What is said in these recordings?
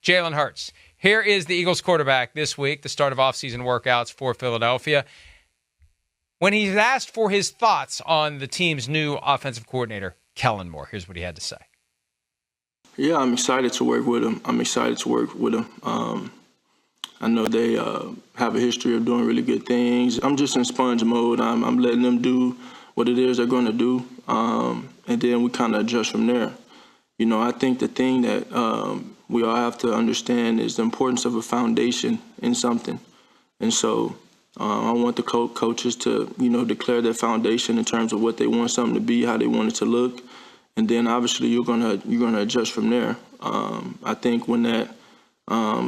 Jalen Hurts. Here is the Eagles quarterback this week, the start of offseason workouts for Philadelphia. When he's asked for his thoughts on the team's new offensive coordinator, Kellen Moore, here's what he had to say. Yeah, I'm excited to work with him. I know they have a history of doing really good things. I'm just in sponge mode. I'm letting them do what it is they're going to do, and then we kind of adjust from there. You know, I think the thing that we all have to understand is the importance of a foundation in something. And so I want the coaches to, declare their foundation in terms of what they want something to be, how they want it to look. And then obviously you're gonna adjust from there. I think when that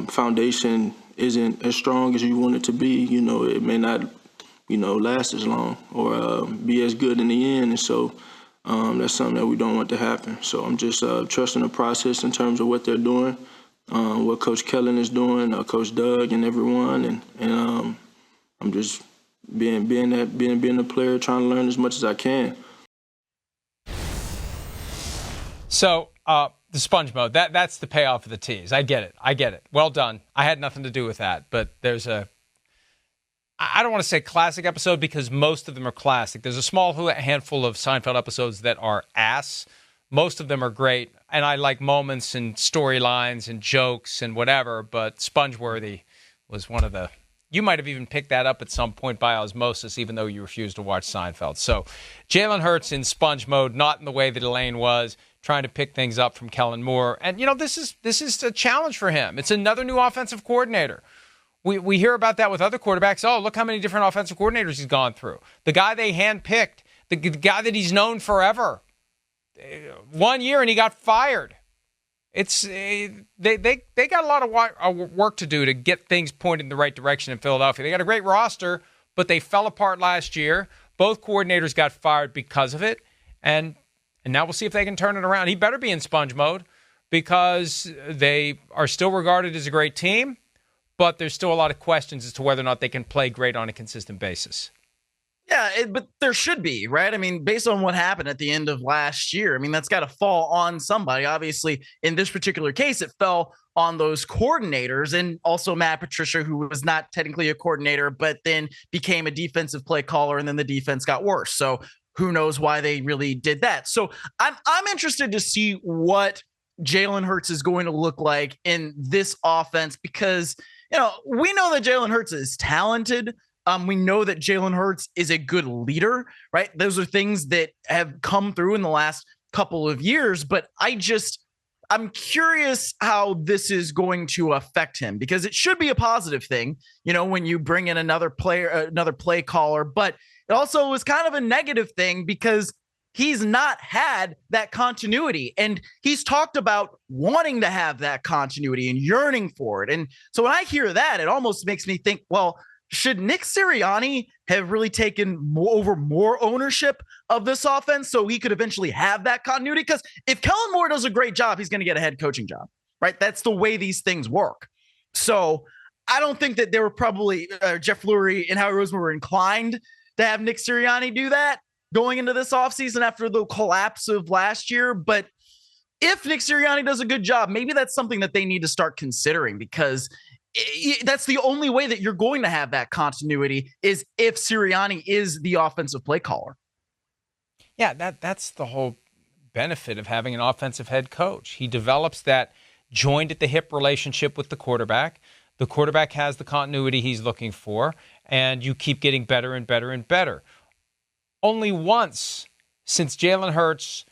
foundation isn't as strong as you want it to be, it may not, last as long or be as good in the end. And so that's something that we don't want to happen. So I'm just trusting the process in terms of what they're doing, what Coach Kellen is doing, Coach Doug and everyone. And I'm just being a player, trying to learn as much as I can. So the sponge mode, that's the payoff of the tease. I get it. Well done. I had nothing to do with that. But there's I don't want to say classic episode because most of them are classic. There's a small handful of Seinfeld episodes that are ass. Most of them are great. And I like moments and storylines and jokes and whatever. But Spongeworthy was one of the... You might have even picked that up at some point by osmosis, even though you refused to watch Seinfeld. So Jalen Hurts in sponge mode, not in the way that Elaine was, trying to pick things up from Kellen Moore. And, this is a challenge for him. It's another new offensive coordinator. We hear about that with other quarterbacks. Oh, look how many different offensive coordinators he's gone through. The guy they handpicked, the guy that he's known forever. 1 year and he got fired. It's they got a lot of work to do to get things pointed in the right direction in Philadelphia. They got a great roster, but they fell apart last year. Both coordinators got fired because of it, and now we'll see if they can turn it around. He better be in sponge mode because they are still regarded as a great team, but there's still a lot of questions as to whether or not they can play great on a consistent basis. Yeah, but there should be, right? I mean, based on what happened at the end of last year, that's got to fall on somebody. Obviously, in this particular case, it fell on those coordinators and also Matt Patricia, who was not technically a coordinator, but then became a defensive play caller, and then the defense got worse. So who knows why they really did that. So I'm interested to see what Jalen Hurts is going to look like in this offense because, we know that Jalen Hurts is talented. We know that Jalen Hurts is a good leader, right? Those are things that have come through in the last couple of years, but I'm curious how this is going to affect him because it should be a positive thing, when you bring in another player, another play caller, but it also was kind of a negative thing because he's not had that continuity and he's talked about wanting to have that continuity and yearning for it. And so when I hear that, it almost makes me think, well, should Nick Sirianni have really taken more ownership of this offense so he could eventually have that continuity? Because if Kellen Moore does a great job, he's going to get a head coaching job, right? That's the way these things work. So I don't think that they were probably Jeff Lurie and Howie Roseman were inclined to have Nick Sirianni do that going into this offseason after the collapse of last year. But if Nick Sirianni does a good job, maybe that's something that they need to start considering because that's the only way that you're going to have that continuity is if Sirianni is the offensive play caller. Yeah, that's the whole benefit of having an offensive head coach. He develops that joined at the hip relationship with the quarterback. The quarterback has the continuity he's looking for, and you keep getting better and better and better. Only once since Jalen Hurts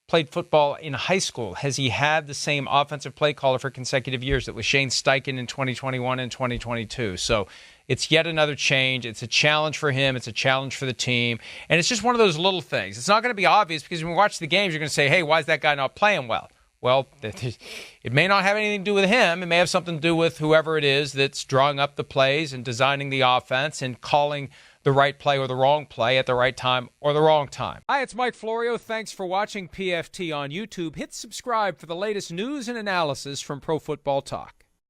played football in high school has he had the same offensive play caller for consecutive years. That was Shane Steichen in 2021 and 2022. So it's yet another change. It's a challenge for him. It's a challenge for the team. And it's just one of those little things. It's not going to be obvious because when you watch the games, you're going to say, hey, why is that guy not playing well? Well, it may not have anything to do with him. It may have something to do with whoever it is that's drawing up the plays and designing the offense and calling the right play or the wrong play at the right time or the wrong time. Hi, it's Mike Florio. Thanks for watching PFT on YouTube. Hit subscribe for the latest news and analysis from Pro Football Talk.